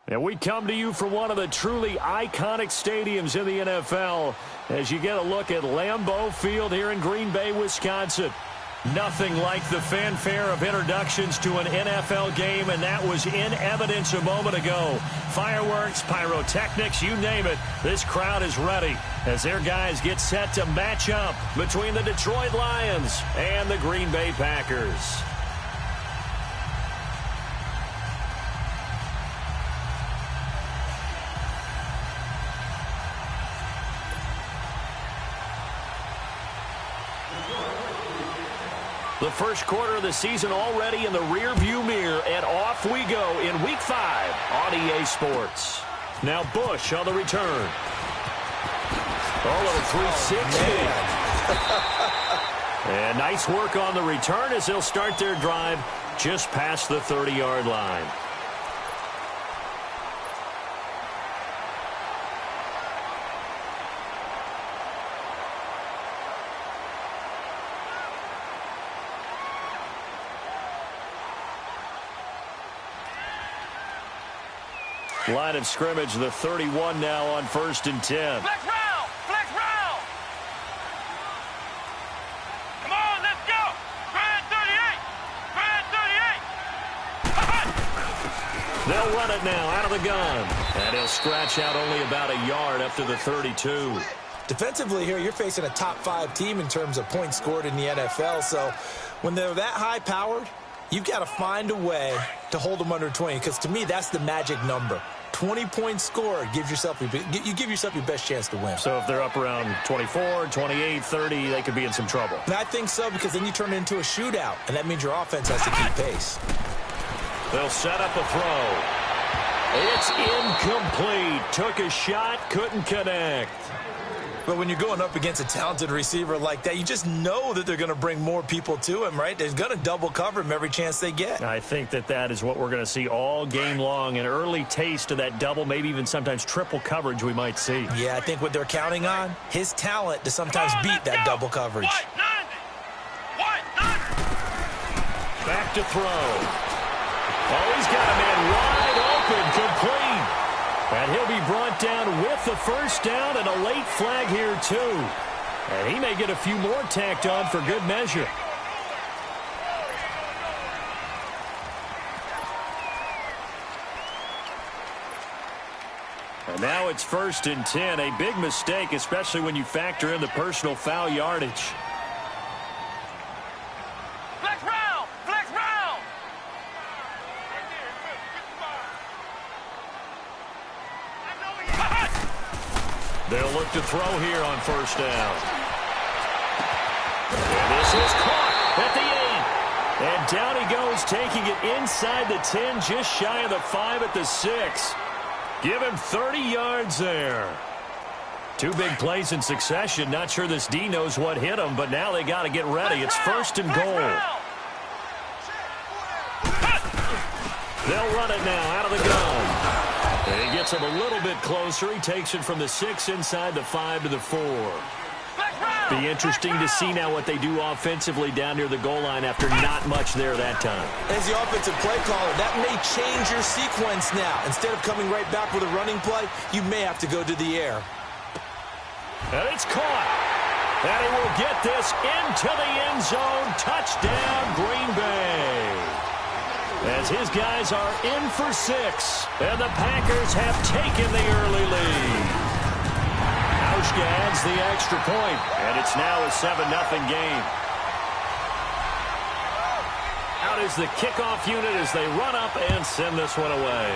And we come to you from one of the truly iconic stadiums in the NFL as you get a look at Lambeau Field here in Green Bay, Wisconsin. Nothing like the fanfare of introductions to an NFL game, and that was in evidence a moment ago. Fireworks, pyrotechnics, you name it. This crowd is ready as their guys get set to match up between the Detroit Lions and the Green Bay Packers. The first quarter of the season already in the rearview mirror, and off we go in Week 5 on EA Sports. Now Bush on the return. Oh, little 360. And nice work on the return as they'll start their drive just past the 30-yard line. Line of scrimmage, the 31 now on 1st and 10. Flex round! Flex round! Come on, let's go! Grand 38! Grand 38! They'll run it now out of the gun. And he'll scratch out only about a yard up to the 32. Defensively here, you're facing a top 5 team in terms of points scored in the NFL. So when they're that high-powered, you've got to find a way to hold them under 20, because to me, that's the magic number. 20 points scored, you give yourself your best chance to win. So if they're up around 24, 28, 30, they could be in some trouble. And I think so, because then you turn it into a shootout, and that means your offense has to keep pace. They'll set up a throw. It's incomplete. Took a shot, couldn't connect. But when you're going up against a talented receiver like that, you just know that they're going to bring more people to him, right? They're going to double cover him every chance they get. I think that is what we're going to see all game long, an early taste of that double, maybe even sometimes triple coverage we might see. Yeah, I think what they're counting on, his talent to sometimes beat that double coverage. Back to throw. Oh, he's got a man wide open, complete. And he'll be brought down with the first down and a late flag here, too. And he may get a few more tacked on for good measure. And now it's 1st and 10. A big mistake, especially when you factor in the personal foul yardage. They'll look to throw here on 1st down. And this is caught at the 8. And down he goes, taking it inside the 10, just shy of the 5 at the 6. Give him 30 yards there. 2 big plays in succession. Not sure this D knows what hit him, but now they got to get ready. It's 1st and goal. They'll run it now out of the gun. And he gets him a little bit closer. He takes it from the 6 inside the 5 to the 4. Be interesting to see now what they do offensively down near the goal line after not much there that time. As the offensive play caller, that may change your sequence now. Instead of coming right back with a running play, you may have to go to the air. And it's caught. And he will get this into the end zone. Touchdown, Green Bay. As his guys are in for 6, and the Packers have taken the early lead. Hauschka adds the extra point, and it's now a 7-0 game. Out is the kickoff unit as they run up and send this one away.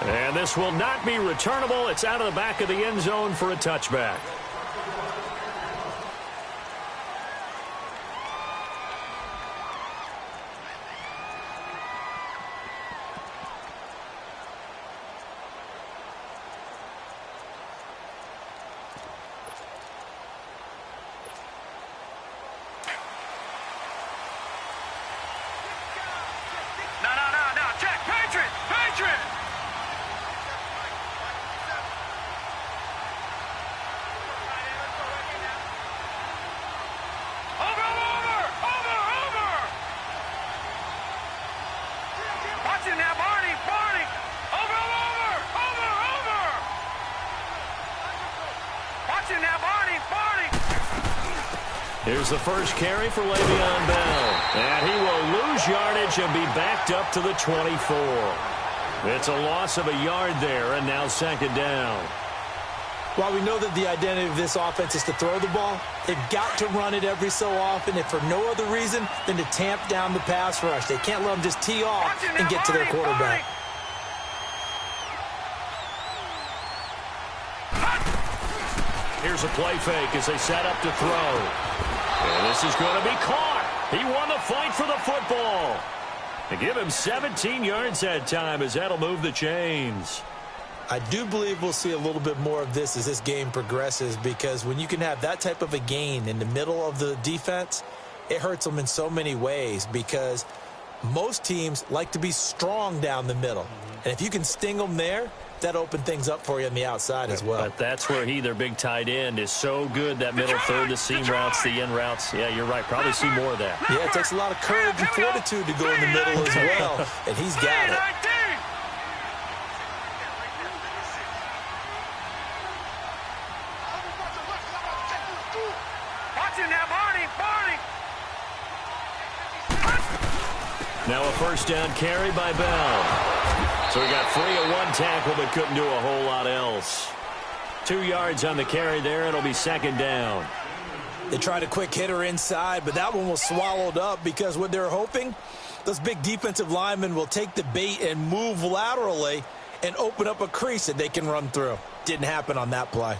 And this will not be returnable. It's out of the back of the end zone for a touchback. Watch it now, Barney, Barney. Here's the first carry for Le'Veon Bell. And he will lose yardage and be backed up to the 24. It's a loss of a yard there, and now second down. While we know that the identity of this offense is to throw the ball, they've got to run it every so often, if for no other reason than to tamp down the pass rush. They can't let them just tee off and get to their quarterback. Here's a play fake as they set up to throw. And this is going to be caught. He won the fight for the football. They give him 17 yards that time as that'll move the chains. I do believe we'll see a little bit more of this as this game progresses, because when you can have that type of a gain in the middle of the defense, it hurts them in so many ways, because most teams like to be strong down the middle. And if you can sting them there, that opens things up for you on the outside as well. But that's where their big tight end, is so good, that middle third, the seam routes, the in routes. Yeah, you're right. Probably see more of that. Yeah, it takes a lot of courage and fortitude to go in the middle as well, and he's got it. Now a first down carry by Bell. So he got free of one tackle but couldn't do a whole lot else. 2 yards on the carry there. It'll be second down. They tried a quick hitter inside, but that one was swallowed up, because what they're hoping, those big defensive linemen will take the bait and move laterally and open up a crease that they can run through. Didn't happen on that play.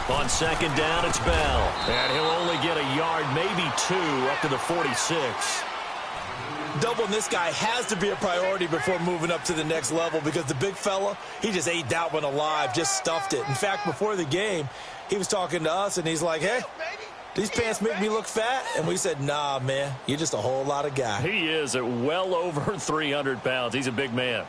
On second down, it's Bell. And he'll only get a yard, maybe 2, up to the 46. Doubling this guy has to be a priority before moving up to the next level, because the big fella, he just ate that one alive, just stuffed it. In fact, before the game, he was talking to us, and he's like, hey, these pants make me look fat? And we said, nah, man, you're just a whole lot of guy. He is at well over 300 pounds. He's a big man.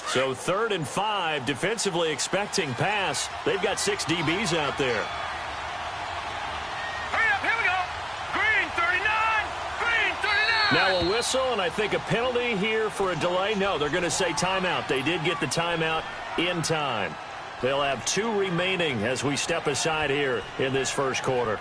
So 3rd and 5, defensively expecting pass. They've got 6 DBs out there. Hurry up, here we go. Green 39, green 39. Now a whistle, and I think a penalty here for a delay. No, they're going to say timeout. They did get the timeout in time. They'll have 2 remaining as we step aside here in this first quarter.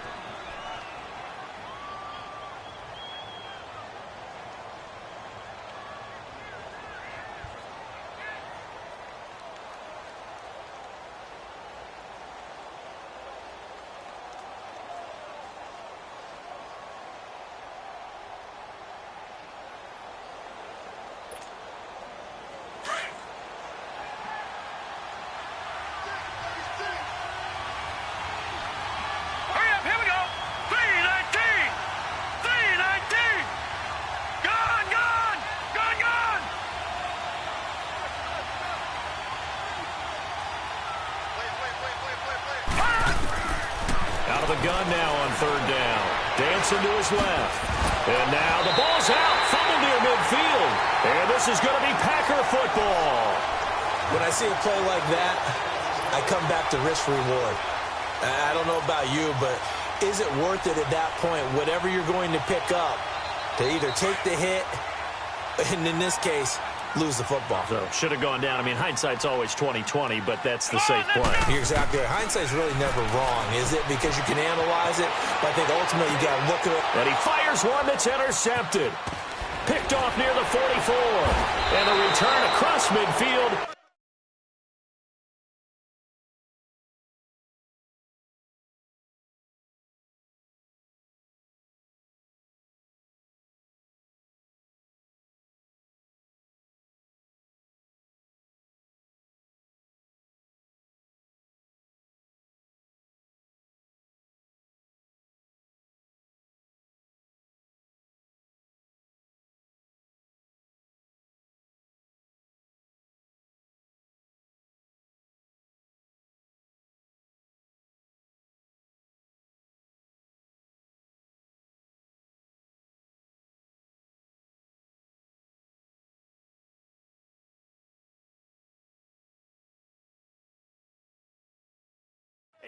Gun now on 3rd down. Dancing to his left. And now the ball's out. Fumble near midfield. And this is going to be Packer football. When I see a play like that, I come back to risk-reward. I don't know about you, but is it worth it at that point, whatever you're going to pick up, to either take the hit, and in this case, lose the football? So should have gone down. I mean, hindsight's always 20/20, but that's the safe play. You're exactly right. Hindsight's really never wrong, is it? Because you can analyze it, but I think ultimately you got to look at it. And he fires one that's intercepted. Picked off near the 44. And a return across midfield.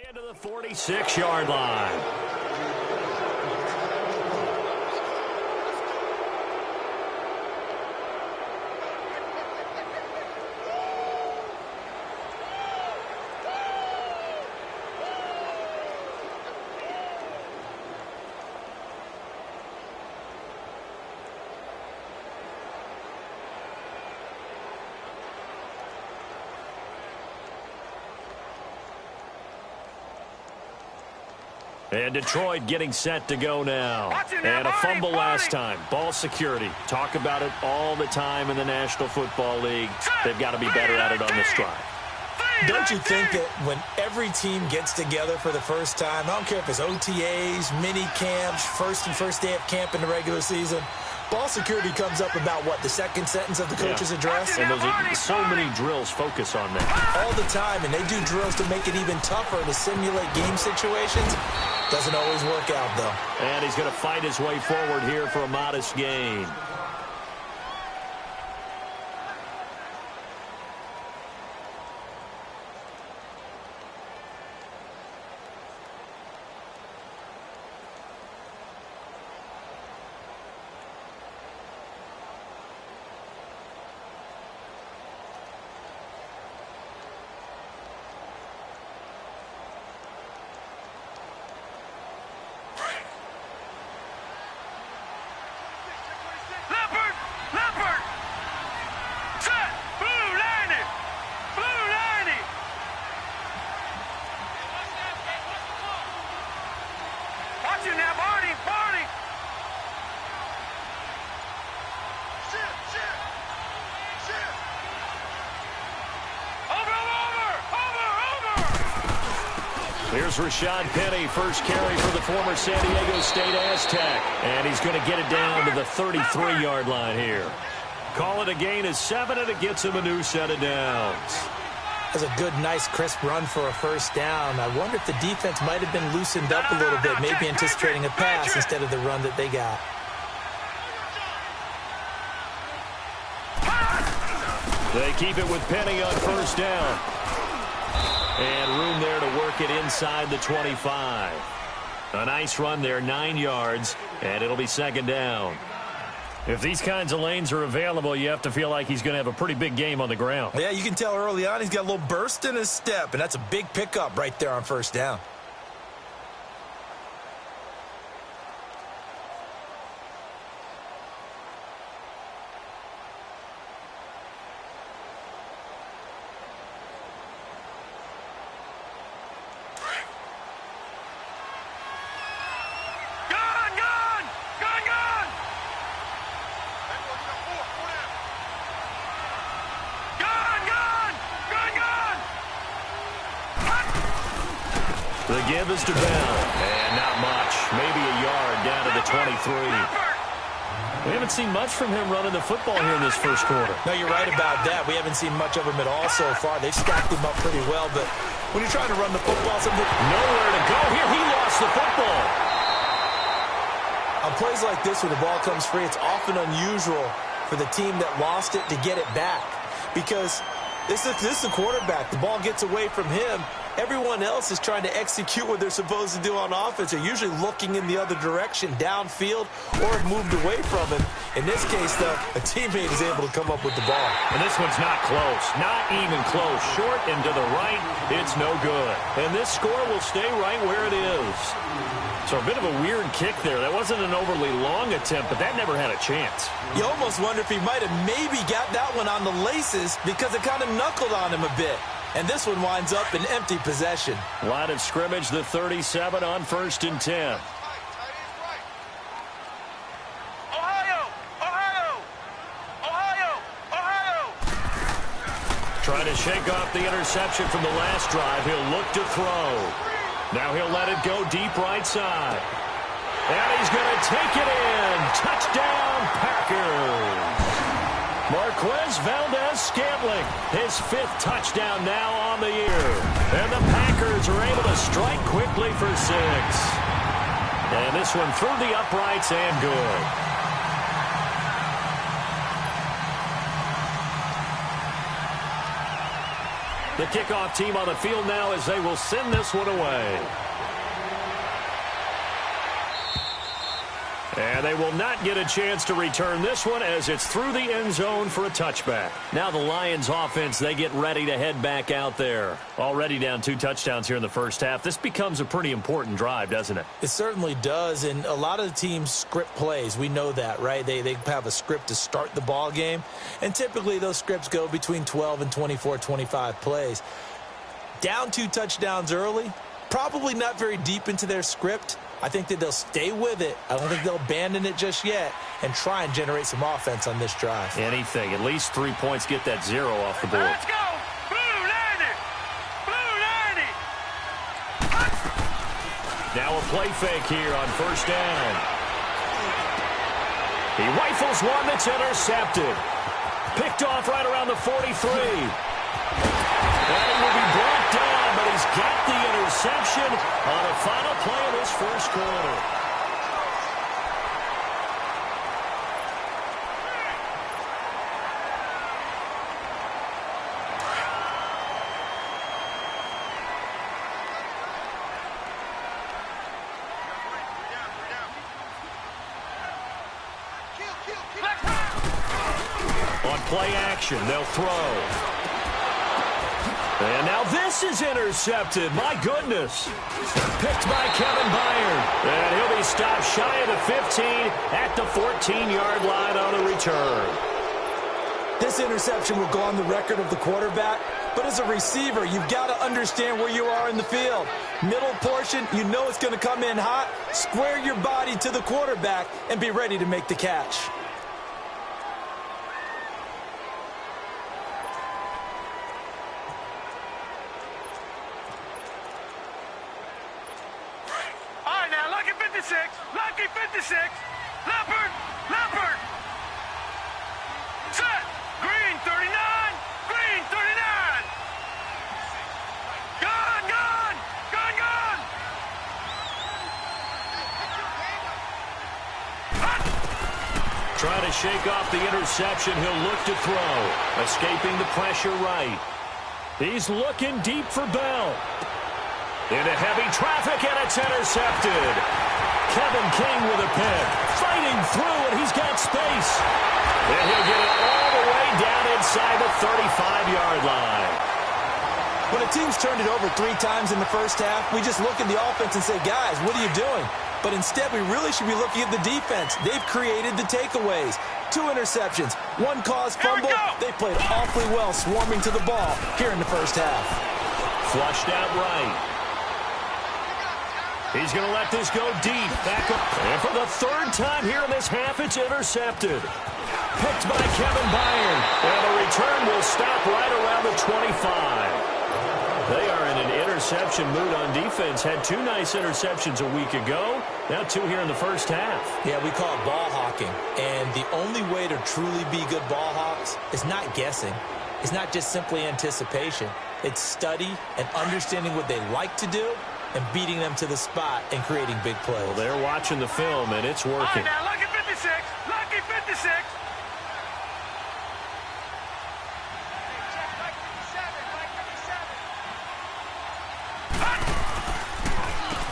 And to the 46-yard line. And Detroit getting set to go now. And a fumble last time. Ball security. Talk about it all the time in the National Football League. They've got to be better at it on this drive. Don't you think that when every team gets together for the first time, I don't care if it's OTAs, mini camps, first day of camp in the regular season, ball security comes up about, what, the second sentence of the coach's address? And those are so many drills focus on that. All the time, and they do drills to make it even tougher to simulate game situations. Doesn't always work out, though. And he's going to fight his way forward here for a modest gain. Here's Rashad Penny, first carry for the former San Diego State Aztec. And he's going to get it down to the 33-yard line here. Call it a gain of 7, and it gets him a new set of downs. That's a good, nice, crisp run for a first down. I wonder if the defense might have been loosened up a little bit, maybe anticipating a pass instead of the run that they got. They keep it with Penny on first down. And room there to work it inside the 25. A nice run there, 9 yards, and it'll be second down. If these kinds of lanes are available, you have to feel like he's going to have a pretty big game on the ground. Yeah, you can tell early on he's got a little burst in his step, and that's a big pickup right there on first down. The give is to Bell, and not much. Maybe a yard down to the 23. We haven't seen much from him running the football here in this first quarter. No, you're right about that. We haven't seen much of him at all so far. They've stacked him up pretty well, but when you're trying to run the football, nowhere to go here. He lost the football. On plays like this, when the ball comes free, it's often unusual for the team that lost it to get it back, because this is the quarterback. The ball gets away from him. Everyone else is trying to execute what they're supposed to do on offense. They're usually looking in the other direction, downfield, or have moved away from him. In this case, though, a teammate is able to come up with the ball. And this one's not close. Not even close. Short and to the right, it's no good. And this score will stay right where it is. So a bit of a weird kick there. That wasn't an overly long attempt, but that never had a chance. You almost wonder if he might have maybe got that one on the laces because it kind of knuckled on him a bit. And this one winds up in empty possession. Line of scrimmage, the 37 on 1st and 10. Trying to shake off the interception from the last drive. He'll look to throw. Now he'll let it go deep right side. And he's going to take it in. Touchdown, Packers. Marquez Valdez-Scantling, his 5th touchdown now on the year. And the Packers are able to strike quickly for 6. And this one through the uprights and good. The kickoff team on the field now as they will send this one away. And they will not get a chance to return this one as it's through the end zone for a touchback. Now the Lions offense, they get ready to head back out there. Already down 2 touchdowns here in the first half. This becomes a pretty important drive, doesn't it? It certainly does, and a lot of the teams script plays. We know that, right? They have a script to start the ball game, and typically those scripts go between 12 and 24, 25 plays. Down 2 touchdowns early, probably not very deep into their script. I think that they'll stay with it. I don't think they'll abandon it just yet and try and generate some offense on this drive. Anything. At least 3 points, get that 0 off the board. Let's go! Blue 90! Blue 90! Now a play fake here on first down. He rifles one that's intercepted. Picked off right around the 43. And he will be brought down, but he's got the interception on a final play of this first quarter. On play action, they'll throw. And now this is intercepted. My goodness. Picked by Kevin Byard. And he'll be stopped shy of the 15 at the 14-yard line on the return. This interception will go on the record of the quarterback, but as a receiver, you've got to understand where you are in the field. Middle portion, you know it's going to come in hot. Square your body to the quarterback and be ready to make the catch. Lucky 56. Leopard. Leopard. Set. Green 39. Green 39. Gone. Gone. Gone. Gone. Trying to shake off the interception. He'll look to throw. Escaping the pressure right. He's looking deep for Bell. Into heavy traffic, and it's intercepted. Kevin King with a pick. Fighting through, and he's got space. And he'll get it all the way down inside the 35-yard line. When a team's turned it over 3 times in the first half, we just look at the offense and say, guys, what are you doing? But instead, we really should be looking at the defense. They've created the takeaways. 2 interceptions, 1 caused fumble. They played awfully well swarming to the ball here in the first half. Flushed out right. He's going to let this go deep. Back up. And for the 3rd time here in this half, it's intercepted. Picked by Kevin Byard. And the return will stop right around the 25. They are in an interception mood on defense. Had 2 nice interceptions a week ago. Now 2 here in the first half. Yeah, we call it ball hawking. And the only way to truly be good ball hawks is not guessing. It's not just simply anticipation. It's study and understanding what they like to do and beating them to the spot and creating big plays. Well, they're watching the film, and it's working. All right, now, lucky 56. Lucky 56.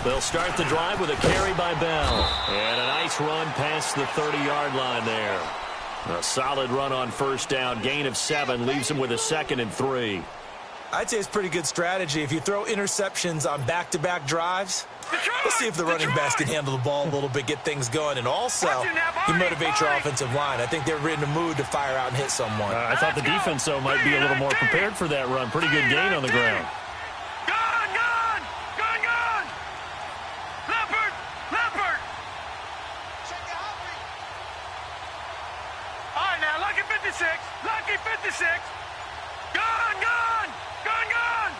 They'll start the drive with a carry by Bell. And a nice run past the 30-yard line there. A solid run on first down. Gain of 7 leaves him with a 2nd and 3. I'd say it's pretty good strategy. If you throw interceptions on back-to-back drives, let's see if the running backs can handle the ball a little bit, get things going, and also you motivate your offensive line. I think they're in the mood to fire out and hit someone. I thought the defense, though, might be a little more prepared for that run. Pretty good gain on the ground. Gone, gone, gone, gone. Leopard, leopard. All right, now, lucky 56, lucky 56. Gone, gone, gone, gone.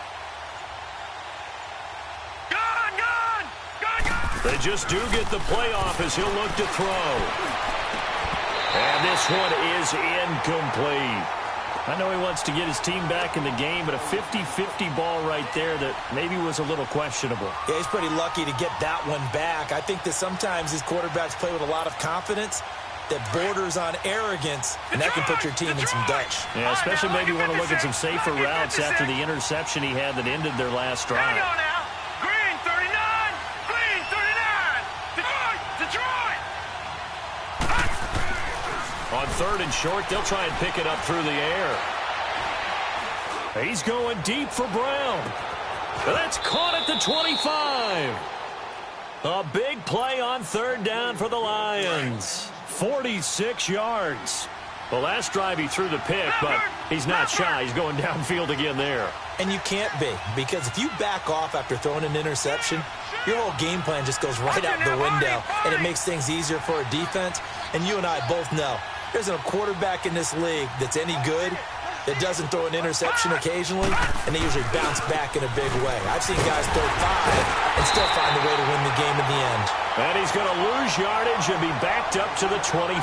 Gone, gone, gone, gone. They just do get the playoff as he'll look to throw. And this one is incomplete. I know he wants to get his team back in the game, but a 50-50 ball right there that maybe was a little questionable. Yeah, he's pretty lucky to get that one back. I think that sometimes his quarterbacks play with a lot of confidence, that borders on arrogance, and that can put your team in some Dutch. Yeah, especially maybe want to look at some safer routes after the interception he had that ended their last drive. Hang on now. Green 39. Green 39. Detroit. On 3rd and short, they'll try and pick it up through the air. He's going deep for Brown. That's caught at the 25. A big play on 3rd down for the Lions. 46 yards. The last drive he threw the pick, but he's not shy. He's going downfield again there. And you can't be, because if you back off after throwing an interception, your whole game plan just goes right out the window, and it makes things easier for a defense. And you and I both know there's a quarterback in this league that's any good that doesn't throw an interception occasionally, and they usually bounce back in a big way. I've seen guys throw 5 and still find a way to win the game in the end. And he's going to lose yardage and be backed up to the 25.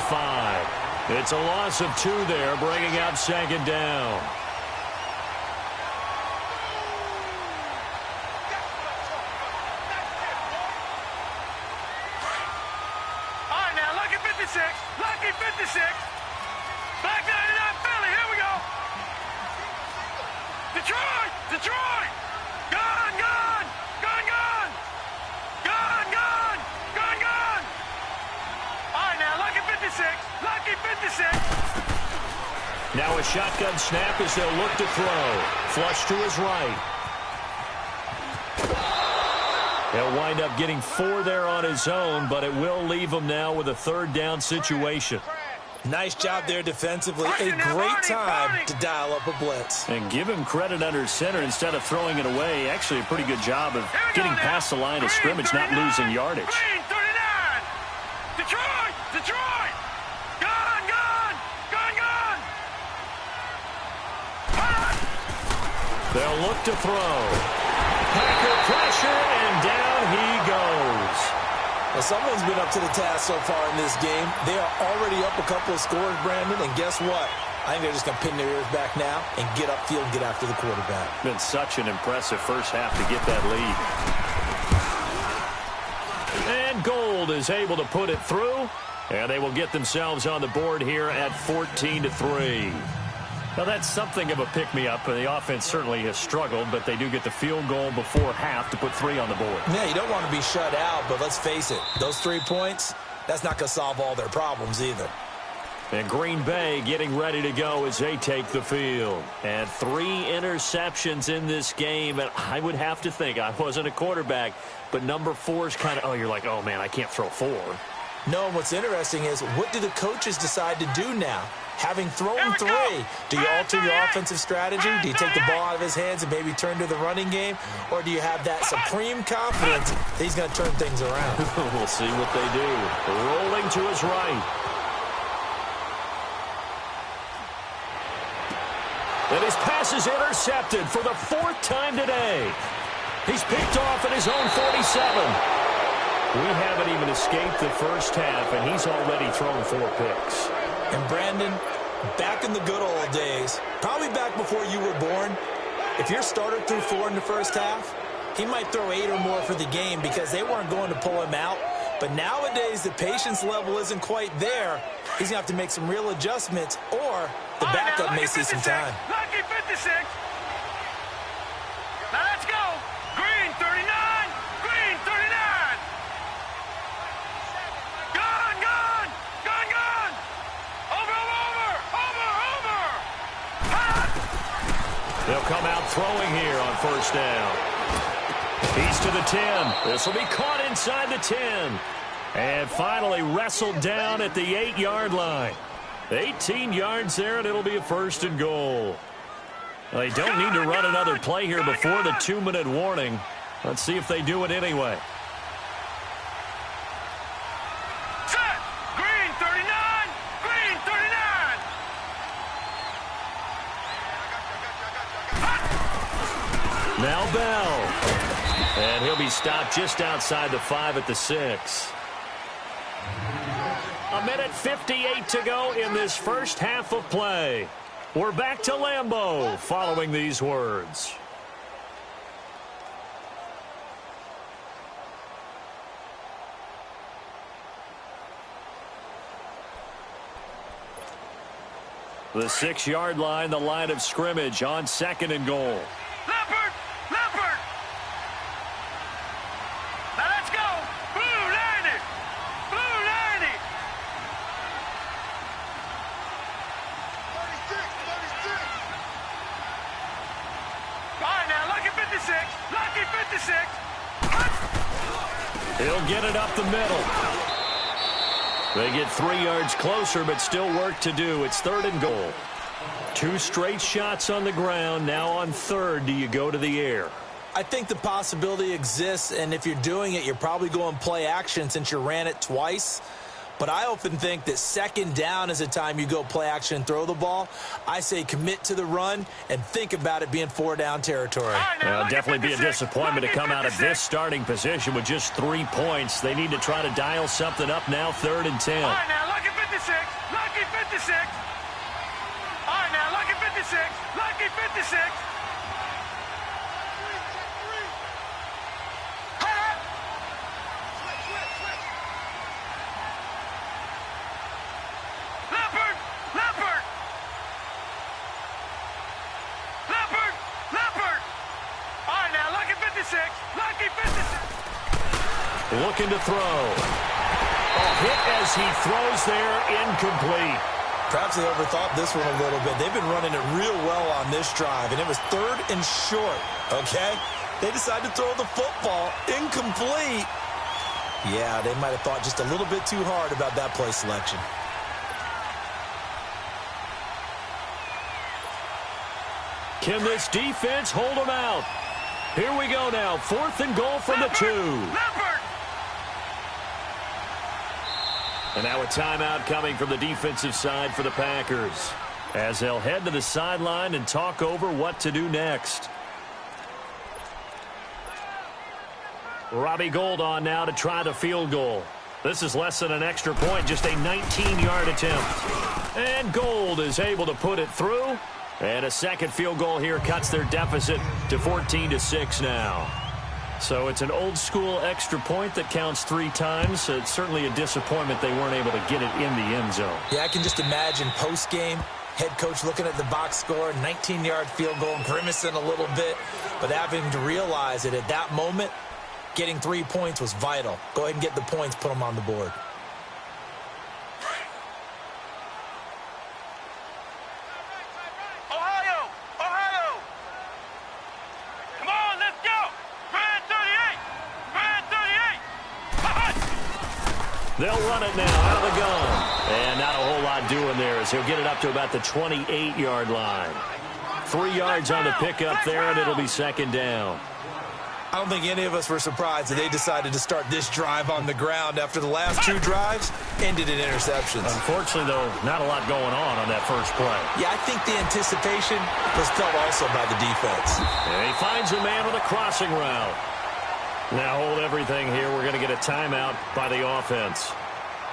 It's a loss of 2 there, bringing out 2nd down. All right, now, lucky 56. Lucky 56. Back 99 Philly. Here we go. Detroit. Detroit. Gun, gun. Gun, gun. Gun, gun. Gun, gun. All right, now, lucky 56. Lucky 56. Now a shotgun snap as they'll look to throw. Flush to his right. He'll wind up getting 4 there on his own, but it will leave him now with a 3rd down situation. Nice job there defensively. A great time to dial up a blitz. And give him credit under center instead of throwing it away. Actually a pretty good job of getting past the line of scrimmage, not losing yardage. Green 39. Detroit. Detroit. Gun, gun. Gun, gun. They'll look to throw. Packer pressure, and down he goes. Well, someone's been up to the task so far in this game. They are already up a couple of scores, Brandon, and guess what? I think they're just going to pin their ears back now and get upfield and get after the quarterback. Been such an impressive first half to get that lead. And Gold is able to put it through, and they will get themselves on the board here at 14-3. Now, that's something of a pick-me-up. The offense certainly has struggled, but they do get the field goal before half to put 3 on the board. Yeah, you don't want to be shut out, but let's face it, those 3 points, that's not going to solve all their problems either. And Green Bay getting ready to go as they take the field. And 3 interceptions in this game, and I would have to think, I wasn't a quarterback, but number 4 is kind of, oh, you're like, oh, man, I can't throw 4. No, and what's interesting is, what do the coaches decide to do now? Having thrown 3, do you alter your offensive strategy? Do you take the ball out of his hands and maybe turn to the running game? Or do you have that supreme confidence that he's going to turn things around? We'll see what they do. Rolling to his right. And his pass is intercepted for the 4th time today. He's picked off at his own 47. We haven't even escaped the first half, and he's already thrown 4 picks. And Brandon, back in the good old days, probably back before you were born, if your starter threw 4 in the first half, he might throw 8 or more for the game because they weren't going to pull him out. But nowadays, the patience level isn't quite there. He's going to have to make some real adjustments, or the backup may see some time. Lucky 56. Now let's go. Green 39. Green 39. Gun, gun. Gun, gun. Over. They'll come out throwing here on 1st down. He's to the 10. This will be caught inside the 10. And finally wrestled down at the 8-yard line. 18 yards there, and it'll be a 1st and goal. Well, they don't need to run another play here before the 2-minute warning. Let's see if they do it anyway. Set. Green 39. Green 39. Now Bell. And he'll be stopped just outside the 5 at the 6. A minute 58 to go in this first half of play. We're back to Lambeau following these words. The 6-yard line, the line of scrimmage on 2nd and goal. Leopard! Leopard! Now let's go! Blue 90! Blue 90! 36! All right, now, lucky 56! Lucky 56! He'll get it up the middle. They get 3 yards closer, but still work to do. It's 3rd and goal. 2 straight shots on the ground. Now on 3rd, do you go to the air? I think the possibility exists, and if you're doing it, you're probably going play action since you ran it twice. But I often think that 2nd down is a time you go play action and throw the ball. I say commit to the run and think about it being 4-down territory. It'll definitely be a disappointment to come out of this starting position with just 3 points. They need to try to dial something up now, 3rd and 10. All right, now, lucky 56! Lucky 56! All right, now, lucky 56! Lucky 56! Leopard! Leopard! Leopard! Leopard! All right, now, lucky 56! Lucky 56! Looking to throw. A hit as he throws there, incomplete. Perhaps they overthought this one a little bit. They've been running it real well on this drive, and it was 3rd and short, okay? They decided to throw the football incomplete. Yeah, they might have thought just a little bit too hard about that play selection. Can this defense hold them out? Here we go now. 4th and goal from the 2. Leopard! And now a timeout coming from the defensive side for the Packers, as they'll head to the sideline and talk over what to do next. Robbie Gould on now to try the field goal. This is less than an extra point, just a 19-yard attempt. And Gould is able to put it through. And a second field goal here cuts their deficit to 14-6 now. So it's an old-school extra point that counts 3 times. So it's certainly a disappointment they weren't able to get it in the end zone. Yeah, I can just imagine post-game, head coach looking at the box score, 19-yard field goal, grimacing a little bit, but having to realize that at that moment, getting 3 points was vital. Go ahead and get the points, put them on the board. They'll run it now out of the gun. And not a whole lot doing there as he'll get it up to about the 28-yard line. 3 yards on the pickup there, and it'll be 2nd down. I don't think any of us were surprised that they decided to start this drive on the ground after the last 2 drives ended in interceptions. Unfortunately, though, not a lot going on that first play. Yeah, I think the anticipation was felt also by the defense. And he finds a man with a crossing route. Now hold everything here. We're going to get a timeout by the offense,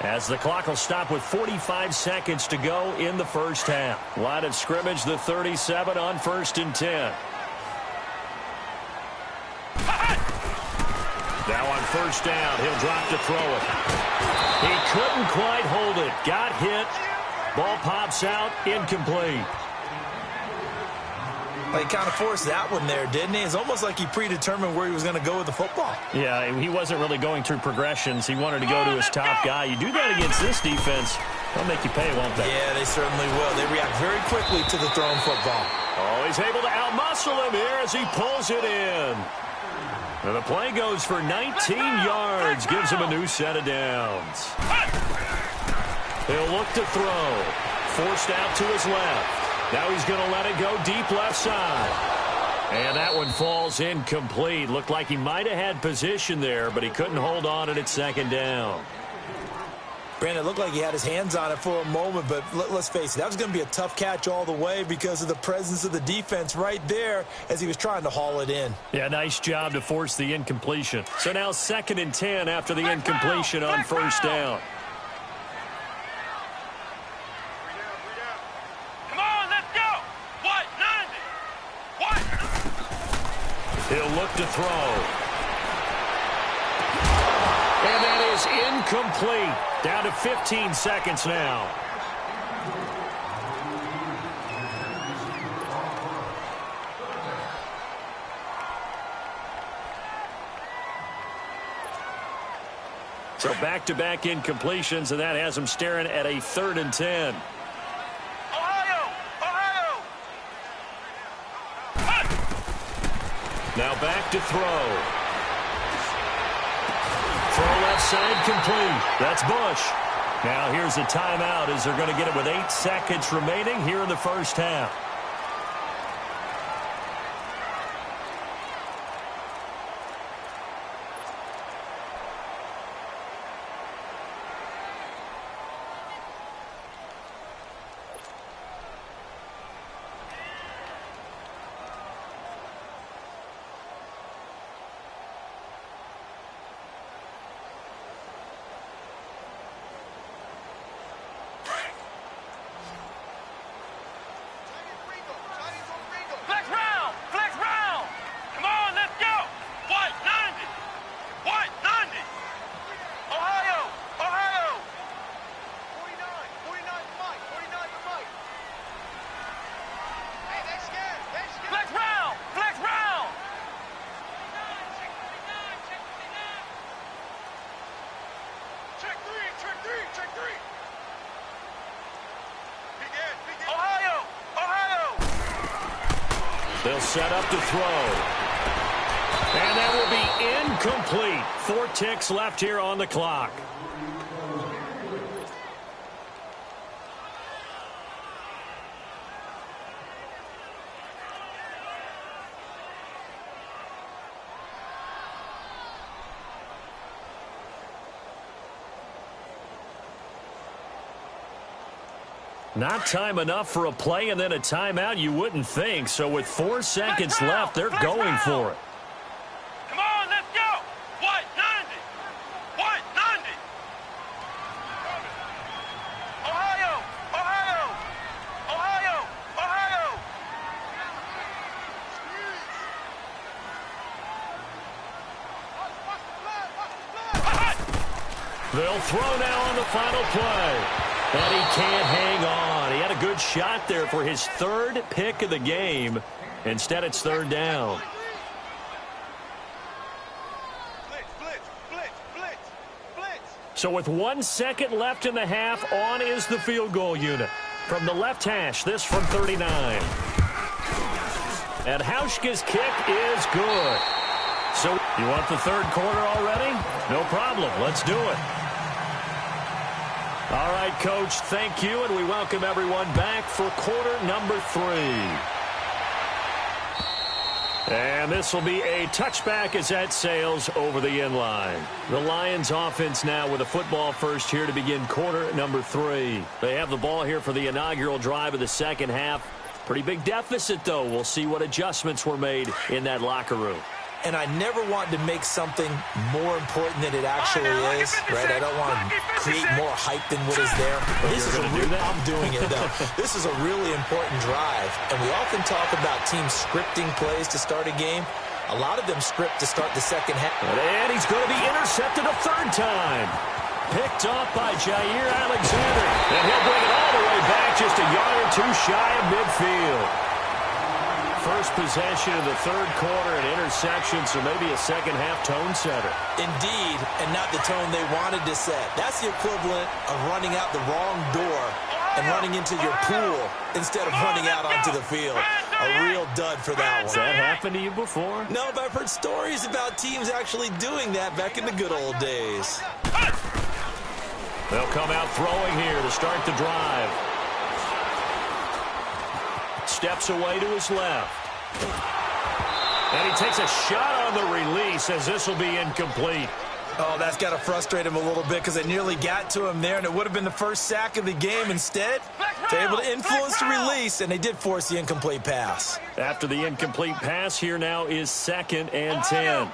as the clock will stop with 45 seconds to go in the first half. Line of scrimmage, the 37 on 1st and 10. Now on 1st down, he'll drop to throw it. He couldn't quite hold it. Got hit. Ball pops out, incomplete. Well, he kind of forced that one there, didn't he? It's almost like he predetermined where he was going to go with the football. Yeah, he wasn't really going through progressions. He wanted to go to his top guy. You do that against this defense, they'll make you pay, won't they? Yeah, they certainly will. They react very quickly to the thrown football. Oh, he's able to outmuscle him here as he pulls it in. And the play goes for 19 yards, gives him a new set of downs. He'll look to throw. Forced out to his left. Now he's going to let it go deep left side. And that one falls incomplete. Looked like he might have had position there, but he couldn't hold on it at 2nd down. Brandon, it looked like he had his hands on it for a moment, but let's face it, that was going to be a tough catch all the way because of the presence of the defense right there as he was trying to haul it in. Yeah, nice job to force the incompletion. So now 2nd and 10 after the incompletion on 1st down. Come on, let's go! What? 90! What? He'll look to throw. And that is incomplete. Down to 15 seconds now. So back-to-back incompletions, and that has him staring at a 3rd and 10. Ohio! Ohio! Now back to throw. Throw left side complete. That's Bush. Now here's a timeout as they're going to get it with 8 seconds remaining here in the first half. They'll set up to throw. And that will be incomplete. 4 ticks left here on the clock. Not time enough for a play and then a timeout, you wouldn't think. So with 4 seconds left, they're going for it. Come on, let's go. What? 90. What? 90. Ohio. Ohio. Ohio. Ohio. They'll throw now on the final play. And he can't hang on. He had a good shot there for his 3rd pick of the game. Instead, it's 3rd down. So with 1 second left in the half, on is the field goal unit. From the left hash, this from 39. And Hauschka's kick is good. So you want the 3rd quarter already? No problem. Let's do it. All right, Coach, thank you, and we welcome everyone back for quarter number 3. And this will be a touchback as that sails over the end line. The Lions offense now with a football first here to begin quarter number 3. They have the ball here for the inaugural drive of the second half. Pretty big deficit, though. We'll see what adjustments were made in that locker room. And I never want to make something more important than it actually is, right? I don't want to create more hype than what is there. This is I'm doing it, though. This is a really important drive. And we often talk about teams scripting plays to start a game. A lot of them script to start the second half. And he's going to be intercepted a 3rd time. Picked off by Jair Alexander. And he'll bring it all the way back just a yard or 2 shy of midfield. First possession of the 3rd quarter, an interception, so maybe a second-half tone setter. Indeed, and not the tone they wanted to set. That's the equivalent of running out the wrong door and running into your pool instead of running out onto the field. A real dud for that one. Has that happened to you before? No, but I've heard stories about teams actually doing that back in the good old days. They'll come out throwing here to start the drive. Steps away to his left. And he takes a shot on the release as this will be incomplete. Oh, that's got to frustrate him a little bit because they nearly got to him there, and it would have been the first sack of the game. Instead, they're able to influence the release, and they did force the incomplete pass. After the incomplete pass, here now is 2nd and 10.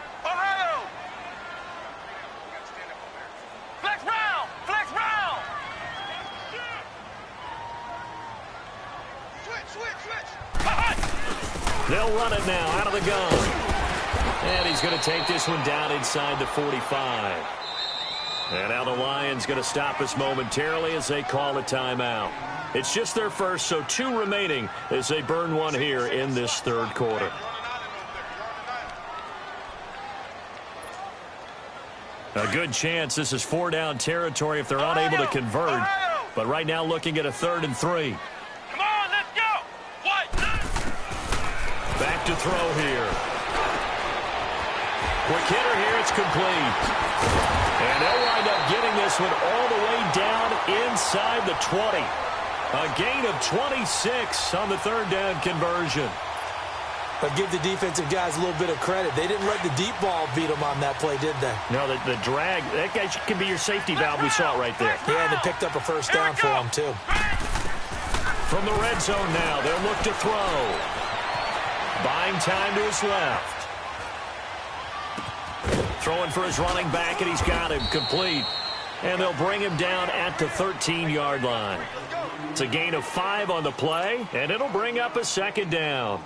They'll run it now out of the gun. And he's going to take this one down inside the 45. And now the Lions going to stop us momentarily as they call a timeout. It's just their first, so 2 remaining as they burn one here in this 3rd quarter. A good chance this is 4-down territory if they're unable to convert. But right now looking at a 3rd and 3. Come on, let's go. What? Back to throw here. Quick hitter here, it's complete. And they'll wind up getting this one all the way down inside the 20. A gain of 26 on the 3rd down conversion. But give the defensive guys a little bit of credit. They didn't let the deep ball beat them on that play, did they? No, the drag, that guy can be your safety valve. We saw it right there. Yeah, and they picked up a first down for him, too. From the red zone now, they'll look to throw. Buying time to his left. Throwing for his running back, and he's got him complete. And they'll bring him down at the 13-yard line. It's a gain of 5 on the play, and it'll bring up a 2nd down.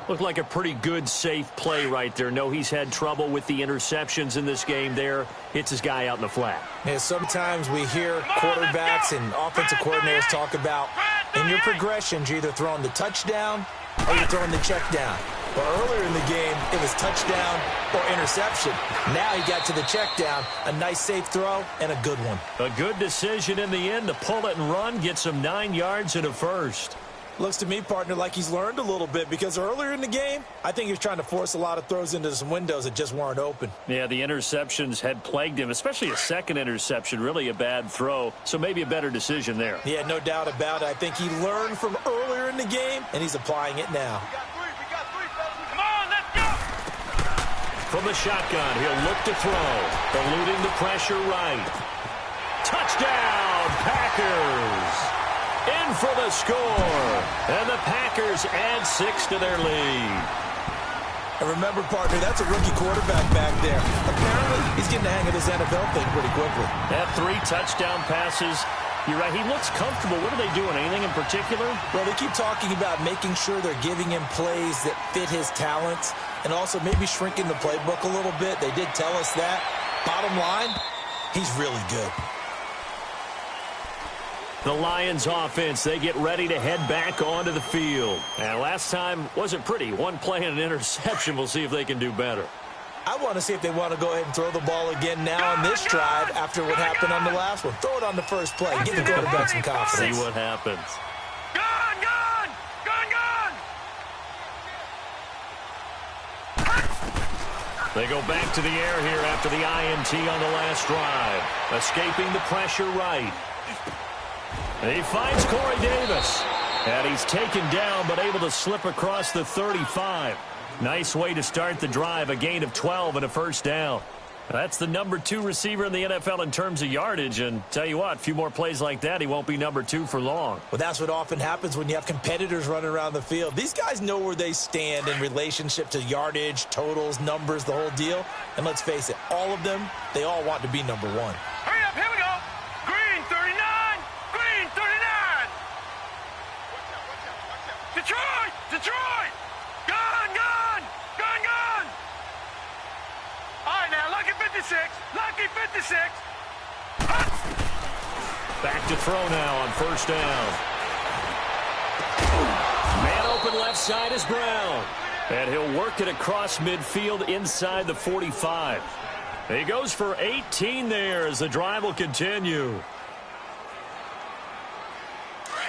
Looked like a pretty good, safe play right there. No, he's had trouble with the interceptions in this game there. Hits his guy out in the flat. Yeah, sometimes we hear quarterbacks and offensive coordinators talk about in your progressions, you're either throwing the touchdown or you're throwing the check down. But earlier in the game, it was touchdown or interception. Now he got to the check down, a nice safe throw, and a good one. A good decision in the end to pull it and run, gets him 9 yards and a first. Looks to me, partner, like he's learned a little bit because earlier in the game, I think he was trying to force a lot of throws into some windows that just weren't open. Yeah, the interceptions had plagued him, especially a second interception, really a bad throw. So maybe a better decision there. Yeah, no doubt about it. I think he learned from earlier in the game, and he's applying it now. Come on, let's go. From the shotgun, he'll look to throw. Eluding the pressure right. Touchdown, Packers! In for the score. And the Packers add 6 to their lead. And remember, partner, that's a rookie quarterback back there. Apparently, he's getting the hang of this NFL thing pretty quickly. That 3 touchdown passes. You're right. He looks comfortable. What are they doing? Anything in particular? Well, they keep talking about making sure they're giving him plays that fit his talents and also maybe shrinking the playbook a little bit. They did tell us that. Bottom line, he's really good. The Lions offense, they get ready to head back onto the field. And last time wasn't pretty. One play and an interception. We'll see if they can do better. I want to see if they want to go ahead and throw the ball again now on this drive after what happened on the last one. Throw it on the first play. Give the quarterback some confidence. See what happens. Gone, gone, gone, gone. They go back to the air here after the INT on the last drive. Escaping the pressure right. He finds Corey Davis. And he's taken down but able to slip across the 35. Nice way to start the drive. A gain of 12 and a first down. That's the number 2 receiver in the NFL in terms of yardage. And tell you what, a few more plays like that, he won't be number 2 for long. Well, that's what often happens when you have competitors running around the field. These guys know where they stand in relationship to yardage, totals, numbers, the whole deal. And let's face it, all of them, they all want to be number 1. Hurry up, here we go. Green 39, green 39. Detroit, Detroit. Gone, gone, gone, gone. All right, now, lucky 56, lucky 56. Back to throw now on first down. Man open left side is Brown. And he'll work it across midfield inside the 45. He goes for 18 there as the drive will continue.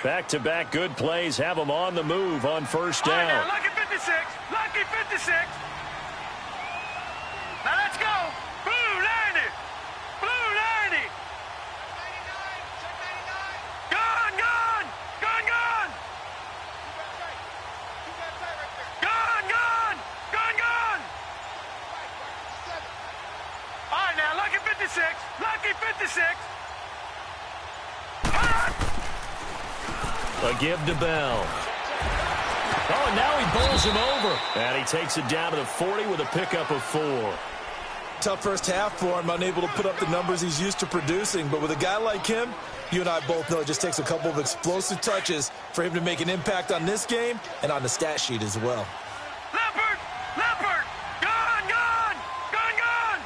Back-to-back good plays have him on the move on first down. All right, now, lucky 56, lucky 56. Now let's go. Blue 90, blue 90. Gone, gone, gone, gone. Gone, gone, gone, gone. All right, now, lucky 56, lucky 56. A give to Bell. Oh, and now he bowls him over. And he takes it down to the 40 with a pickup of 4. Tough first half for him, unable to put up the numbers he's used to producing. But with a guy like him, you and I both know it just takes a couple of explosive touches for him to make an impact on this game and on the stat sheet as well. Leopard, leopard. Gone, gone, gone, gone.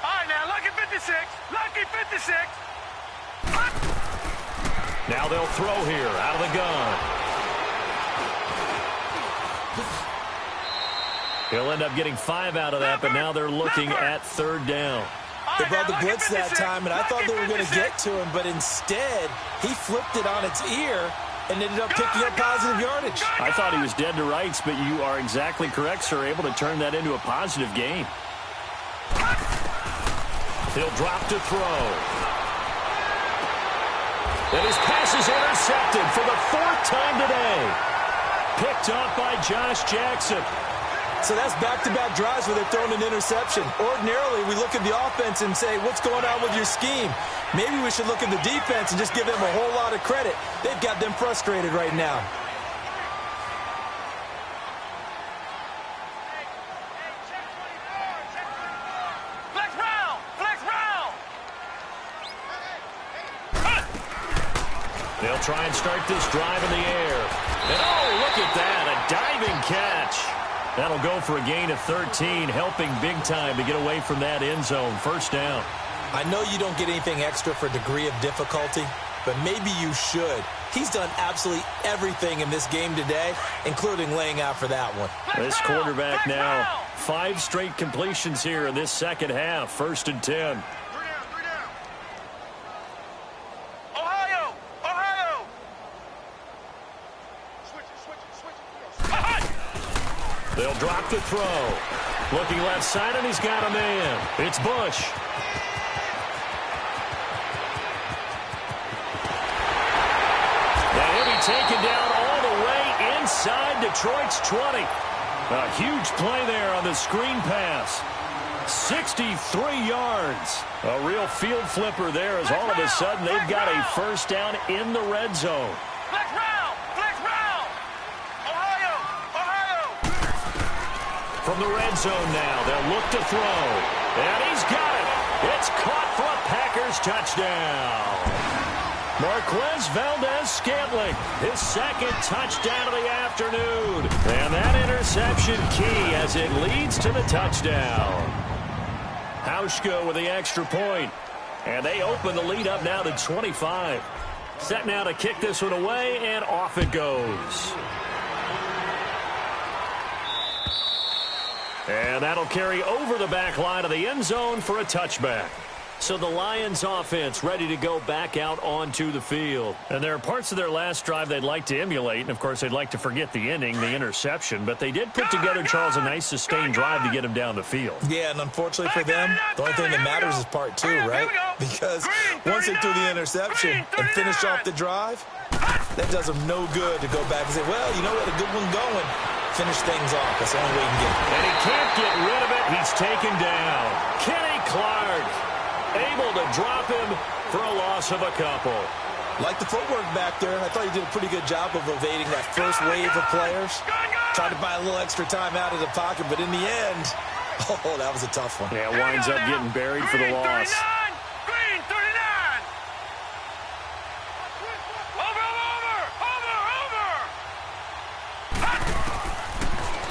All right, now, lucky 56, lucky 56. Now they'll throw here out of the gun. He'll end up getting 5 out of that, but now they're looking at 3rd down. They brought the blitz that time, and I thought they were going to get to him, but instead, he flipped it on its ear and ended up picking up positive yardage. I thought he was dead to rights, but you are exactly correct, sir. Able to turn that into a positive gain. He'll drop to throw. And his pass is intercepted for the 4th time today. Picked off by Josh Jackson. So that's back-to-back drives where they've thrown an interception. Ordinarily, we look at the offense and say, what's going on with your scheme? Maybe we should look at the defense and just give them a whole lot of credit. They've got them frustrated right now. Flex round! Flex round! They'll try and start this drive in the air. And oh, look at that, a diving catch. That'll go for a gain of 13, helping big time to get away from that end zone. 1st down. I know you don't get anything extra for degree of difficulty, but maybe you should. He's done absolutely everything in this game today, including laying out for that one. This quarterback now, 5 straight completions here in this 2nd half. 1st and 10. Ohio! Ohio! They'll drop the throw. Looking left side, and he's got a man. It's Bush. And he'll be taken down all the way inside Detroit's 20. A huge play there on the screen pass. 63 yards. A real field flipper there as all of a sudden they've got a 1st down in the red zone. Flex round! Flex round! Ohio! Ohio! From the red zone now, they'll look to throw. And he's got it. It's caught for a Packers touchdown. Marquez Valdez-Scantling, his 2nd touchdown of the afternoon. And that interception key as it leads to the touchdown. Hauschka with the extra point. And they open the lead up now to 25. Set now to kick this one away, and off it goes. And that'll carry over the back line of the end zone for a touchback. So the Lions offense ready to go back out onto the field. And there are parts of their last drive they'd like to emulate. And, of course, they'd like to forget the inning, the interception. But they did put together, Charles, a nice sustained drive to get him down the field. Yeah, and unfortunately for them, the only thing that matters is part 2, right? Because once they threw the interception and finished off the drive, that does them no good to go back and say, well, you know what, a good one going. Finish things off. That's the only way you can get it. And he can't get rid of it. He's taken down. Kenny Clark able to drop him for a loss of a couple. Like the footwork back there, I thought he did a pretty good job of evading that first wave of players. Tried to buy a little extra time out of the pocket, but in the end, oh, that was a tough one. Yeah, winds up getting buried for the loss. Green 39! Over!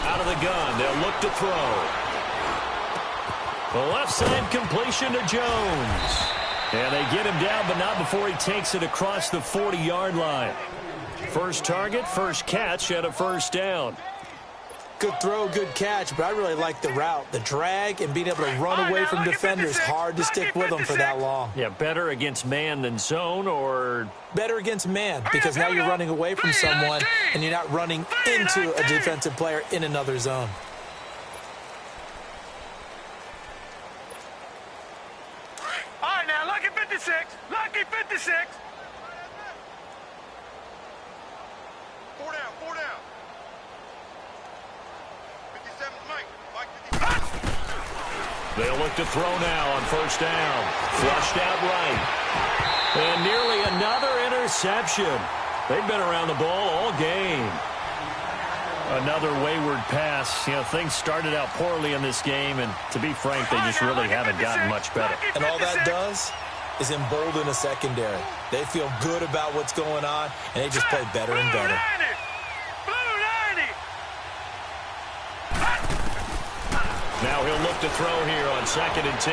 Out of the gun, they'll look to throw. The left side completion to Jones. And they get him down, but not before he takes it across the 40-yard line. First target, first catch, and a 1st down. Good throw, good catch, but I really like the route. The drag and being able to run away from defenders. Hard to stick with them for that long. Yeah, better against man than zone, or better against man, because now you're running away from someone and you're not running into a defensive player in another zone. All right, now, lucky 56. Lucky 56. 4 down, 4 down. 57, Mike 57. they'll look to throw now on 1st down. Flushed out right. And nearly another interception. They've been around the ball all game. Another wayward pass. You know, things started out poorly in this game, and to be frank, they just really haven't gotten much better. And all that does is embolden a secondary. They feel good about what's going on, and they just play better and better. Blue 90. Now he'll look to throw here on 2nd and 10.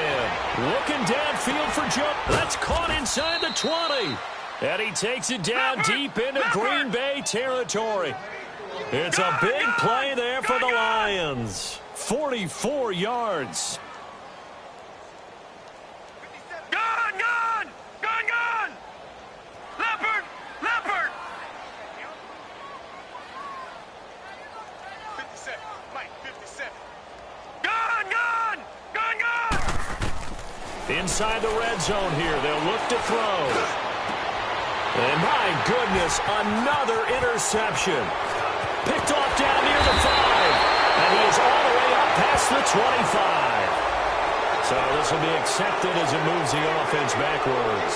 Looking downfield for Joe. That's caught inside the 20. And he takes it down deep into Green Bay territory. It's a big play there for the Lions. 44 yards. Gun, gun! Gun, gun! Leopard! Leopard! 57. Mike, 57. Gun, gun! Gun, gun! Inside the red zone here. They'll look to throw. And my goodness, another interception. Picked off down near the 5. And he is all the way up past the 25. So this will be accepted as it moves the offense backwards.